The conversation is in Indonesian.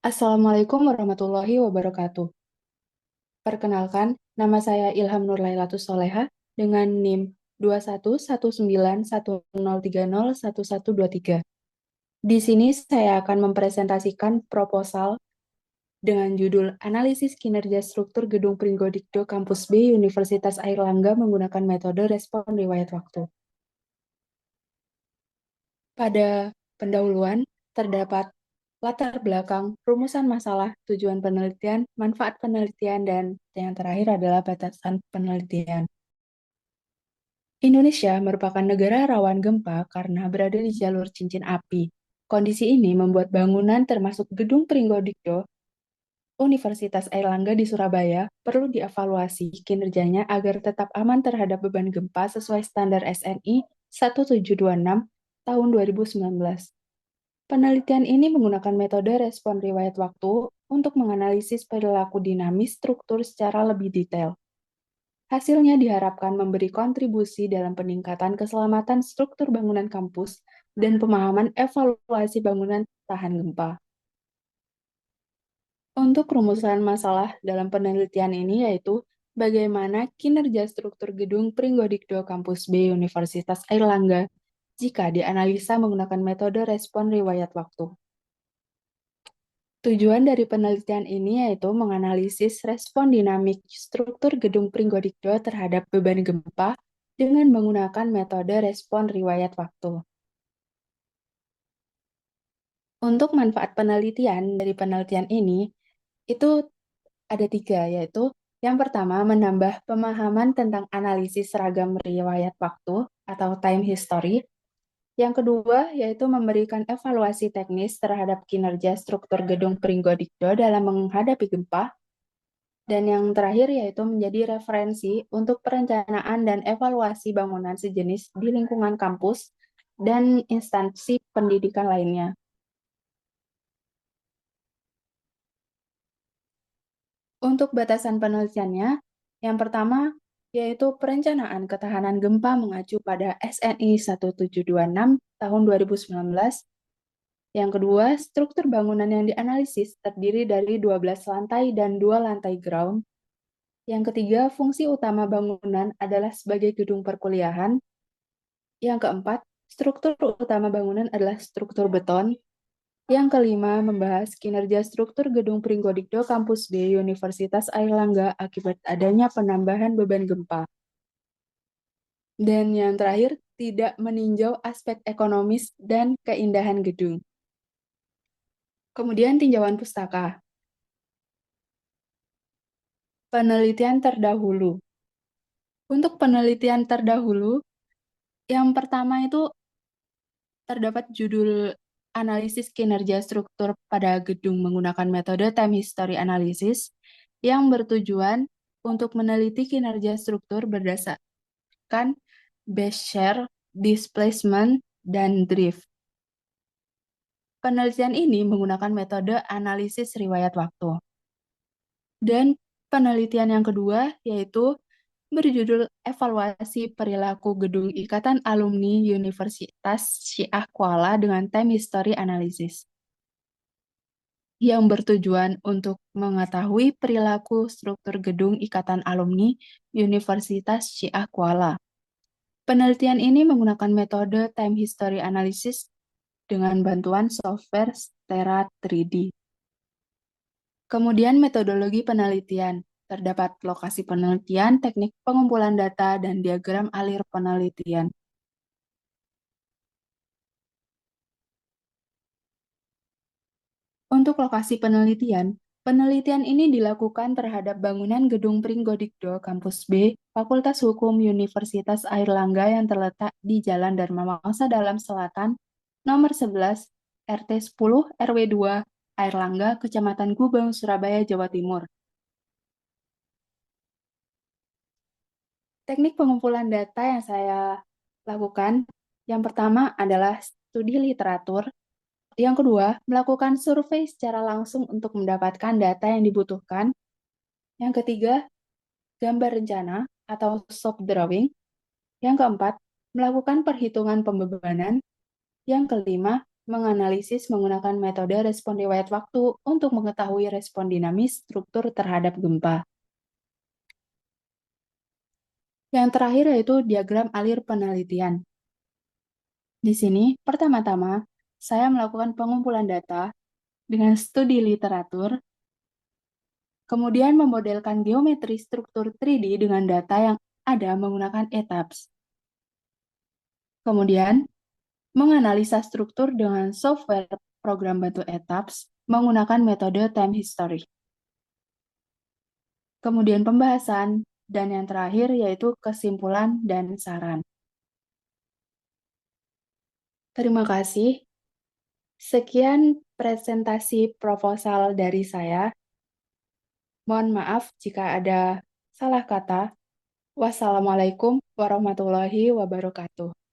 Assalamualaikum warahmatullahi wabarakatuh. Perkenalkan, nama saya Ilham Nurlailatus Soleha dengan NIM 21910301123. Di sini saya akan mempresentasikan proposal dengan judul Analisis Kinerja Struktur Gedung Pringgodikdo Kampus B Universitas Airlangga menggunakan metode respon riwayat waktu. Pada pendahuluan, terdapat latar belakang, rumusan masalah, tujuan penelitian, manfaat penelitian, dan yang terakhir adalah batasan penelitian. Indonesia merupakan negara rawan gempa karena berada di jalur cincin api. Kondisi ini membuat bangunan termasuk Gedung Pringgodikdo Universitas Airlangga di Surabaya perlu dievaluasi kinerjanya agar tetap aman terhadap beban gempa sesuai standar SNI 1726 tahun 2019. Penelitian ini menggunakan metode respon riwayat waktu untuk menganalisis perilaku dinamis struktur secara lebih detail. Hasilnya diharapkan memberi kontribusi dalam peningkatan keselamatan struktur bangunan kampus dan pemahaman evaluasi bangunan tahan gempa. Untuk rumusan masalah dalam penelitian ini yaitu bagaimana kinerja struktur gedung Pringgodikdo Kampus B Universitas Airlangga jika dianalisa menggunakan metode respon riwayat waktu. Tujuan dari penelitian ini yaitu menganalisis respon dinamik struktur gedung Pringgodikdo terhadap beban gempa dengan menggunakan metode respon riwayat waktu. Untuk manfaat penelitian dari penelitian ini, itu ada tiga, yaitu yang pertama menambah pemahaman tentang analisis seragam riwayat waktu atau time history. Yang kedua, yaitu memberikan evaluasi teknis terhadap kinerja struktur gedung Pringgodikdo dalam menghadapi gempa. Dan yang terakhir, yaitu menjadi referensi untuk perencanaan dan evaluasi bangunan sejenis di lingkungan kampus dan instansi pendidikan lainnya. Untuk batasan penelitiannya, yang pertama, yaitu perencanaan ketahanan gempa mengacu pada SNI 1726 tahun 2019. Yang kedua, struktur bangunan yang dianalisis terdiri dari 12 lantai dan 2 lantai ground. Yang ketiga, fungsi utama bangunan adalah sebagai gedung perkuliahan. Yang keempat, struktur utama bangunan adalah struktur beton. Yang kelima, membahas kinerja struktur gedung Pringgodikdo Kampus B Universitas Airlangga akibat adanya penambahan beban gempa. Dan yang terakhir, tidak meninjau aspek ekonomis dan keindahan gedung. Kemudian tinjauan pustaka. Penelitian terdahulu. Untuk penelitian terdahulu, yang pertama itu terdapat judul analisis kinerja struktur pada gedung menggunakan metode time history analysis yang bertujuan untuk meneliti kinerja struktur berdasarkan base shear, displacement, dan drift. Penelitian ini menggunakan metode analisis riwayat waktu. Dan penelitian yang kedua yaitu berjudul Evaluasi Perilaku Gedung Ikatan Alumni Universitas Syiah Kuala dengan Time History Analysis, yang bertujuan untuk mengetahui perilaku struktur gedung Ikatan Alumni Universitas Syiah Kuala. Penelitian ini menggunakan metode Time History Analysis dengan bantuan software Stera 3D. Kemudian metodologi penelitian. Terdapat lokasi penelitian, teknik pengumpulan data, dan diagram alir penelitian. Untuk lokasi penelitian, penelitian ini dilakukan terhadap bangunan gedung Pringgodikdo Kampus B, Fakultas Hukum Universitas Airlangga yang terletak di Jalan Dharma Wangsa Dalam Selatan, nomor 11, RT 10, RW 2, Airlangga, Kecamatan Gubeng, Surabaya, Jawa Timur. Teknik pengumpulan data yang saya lakukan, yang pertama adalah studi literatur, yang kedua, melakukan survei secara langsung untuk mendapatkan data yang dibutuhkan, yang ketiga, gambar rencana atau soft drawing, yang keempat, melakukan perhitungan pembebanan, yang kelima, menganalisis menggunakan metode respon riwayat waktu untuk mengetahui respon dinamis struktur terhadap gempa. Yang terakhir yaitu diagram alir penelitian. Di sini, pertama-tama, saya melakukan pengumpulan data dengan studi literatur, kemudian memodelkan geometri struktur 3D dengan data yang ada menggunakan ETABS. Kemudian, menganalisa struktur dengan software program bantu ETABS menggunakan metode time history. Kemudian pembahasan, dan yang terakhir yaitu kesimpulan dan saran. Terima kasih. Sekian presentasi proposal dari saya. Mohon maaf jika ada salah kata. Wassalamualaikum warahmatullahi wabarakatuh.